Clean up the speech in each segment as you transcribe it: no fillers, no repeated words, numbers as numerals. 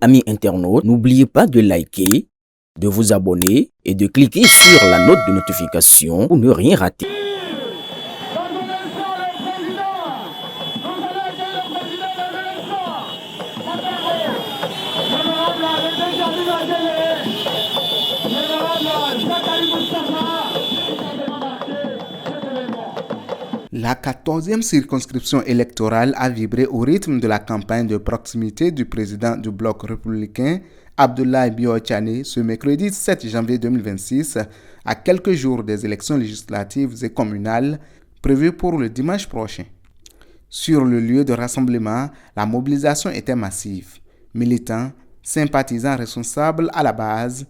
Amis internautes, n'oubliez pas de liker, de vous abonner et de cliquer sur la note de notification pour ne rien rater. La 14e circonscription électorale a vibré au rythme de la campagne de proximité du président du bloc républicain, Abdoulaye Biotchane, ce mercredi 7 janvier 2026, à quelques jours des élections législatives et communales prévues pour le dimanche prochain. Sur le lieu de rassemblement, la mobilisation était massive. Militants, sympathisants responsables à la base,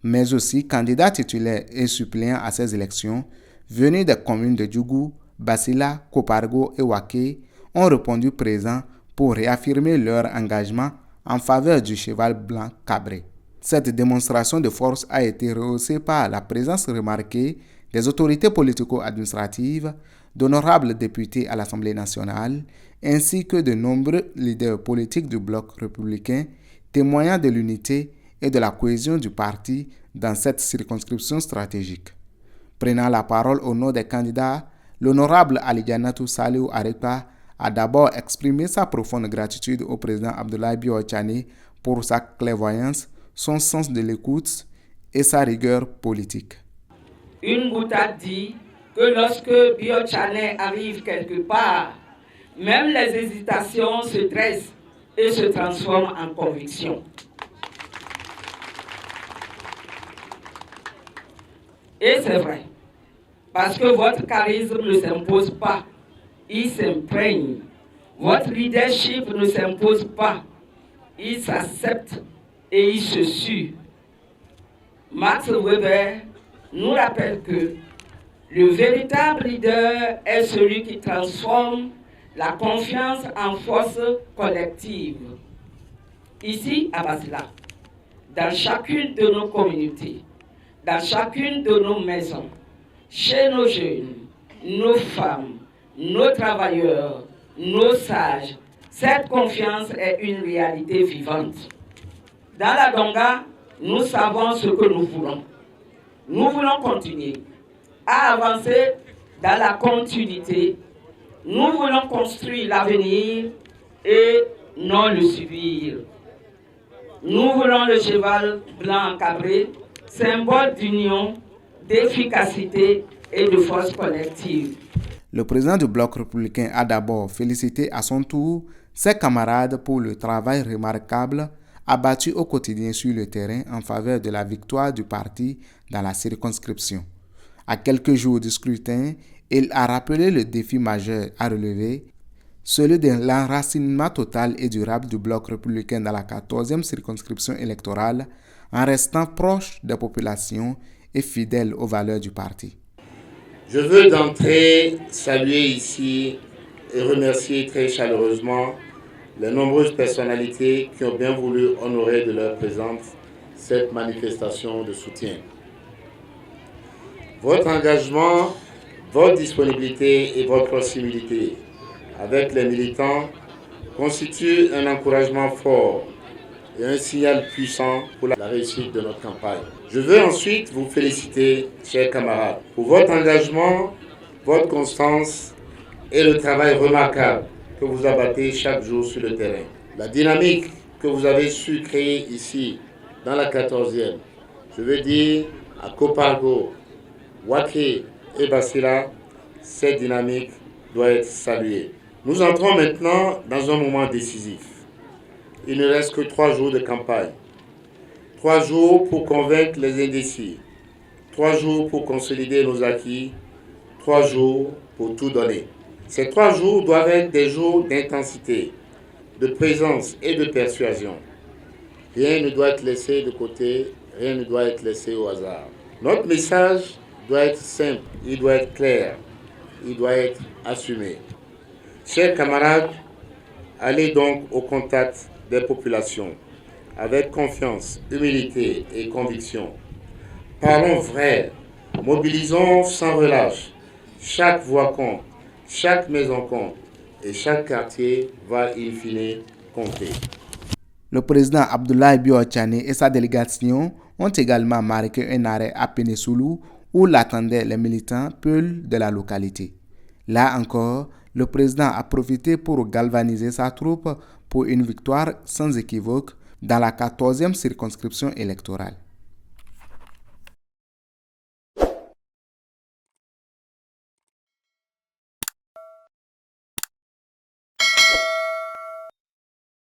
mais aussi candidats titulaires et suppléants à ces élections, venus des communes de Djougou, Basila, Kopargo et Waké, ont répondu présents pour réaffirmer leur engagement en faveur du cheval blanc cabré. Cette démonstration de force a été rehaussée par la présence remarquée des autorités politico-administratives, d'honorables députés à l'Assemblée nationale, ainsi que de nombreux leaders politiques du bloc républicain, témoignant de l'unité et de la cohésion du parti dans cette circonscription stratégique. Prenant la parole au nom des candidats, l'honorable Alidianatou Saliou Arekpa a d'abord exprimé sa profonde gratitude au président Abdoulaye Biotchane pour sa clairvoyance, son sens de l'écoute et sa rigueur politique. Une boutade dit que lorsque Biotchane arrive quelque part, même les hésitations se dressent et se transforment en conviction. Et c'est vrai, parce que votre charisme ne s'impose pas, il s'imprègne. Votre leadership ne s'impose pas, il s'accepte et il se sue. Max Weber nous rappelle que le véritable leader est celui qui transforme la confiance en force collective. Ici, à Basila, dans chacune de nos communautés, dans chacune de nos maisons, chez nos jeunes, nos femmes, nos travailleurs, nos sages, cette confiance est une réalité vivante. Dans la Donga, nous savons ce que nous voulons. Nous voulons continuer à avancer dans la continuité. Nous voulons construire l'avenir et non le subir. Nous voulons le cheval blanc cabré, symbole d'union, d'efficacité et de force collective. Le président du bloc républicain a d'abord félicité à son tour ses camarades pour le travail remarquable abattu au quotidien sur le terrain en faveur de la victoire du parti dans la circonscription. À quelques jours du scrutin, il a rappelé le défi majeur à relever, celui de l'enracinement total et durable du bloc républicain dans la 14e circonscription électorale, en restant proche des populations et fidèle aux valeurs du parti. Je veux d'entrée saluer ici et remercier très chaleureusement les nombreuses personnalités qui ont bien voulu honorer de leur présence cette manifestation de soutien. Votre engagement, votre disponibilité et votre proximité avec les militants constituent un encouragement fort et un signal puissant pour la réussite de notre campagne. Je veux ensuite vous féliciter, chers camarades, pour votre engagement, votre constance et le travail remarquable que vous abattez chaque jour sur le terrain. La dynamique que vous avez su créer ici, dans la 14e, je veux dire à Kopargo, Waké et Basila, cette dynamique doit être saluée. Nous entrons maintenant dans un moment décisif. Il ne reste que 3 jours de campagne. 3 jours pour convaincre les indécis. 3 jours pour consolider nos acquis. 3 jours pour tout donner. Ces 3 jours doivent être des jours d'intensité, de présence et de persuasion. Rien ne doit être laissé de côté, rien ne doit être laissé au hasard. Notre message doit être simple, il doit être clair, il doit être assumé. Chers camarades, allez donc au contact des populations avec confiance, humilité et conviction. Parlons vrai, mobilisons sans relâche. Chaque voix compte, chaque maison compte et chaque quartier va in fine compter. Le président Abdoulaye Bio-Tchane et sa délégation ont également marqué un arrêt à Pénésoulou où l'attendaient les militants Peuls de la localité. Là encore, le président a profité pour galvaniser sa troupe pour une victoire sans équivoque dans la 14e circonscription électorale.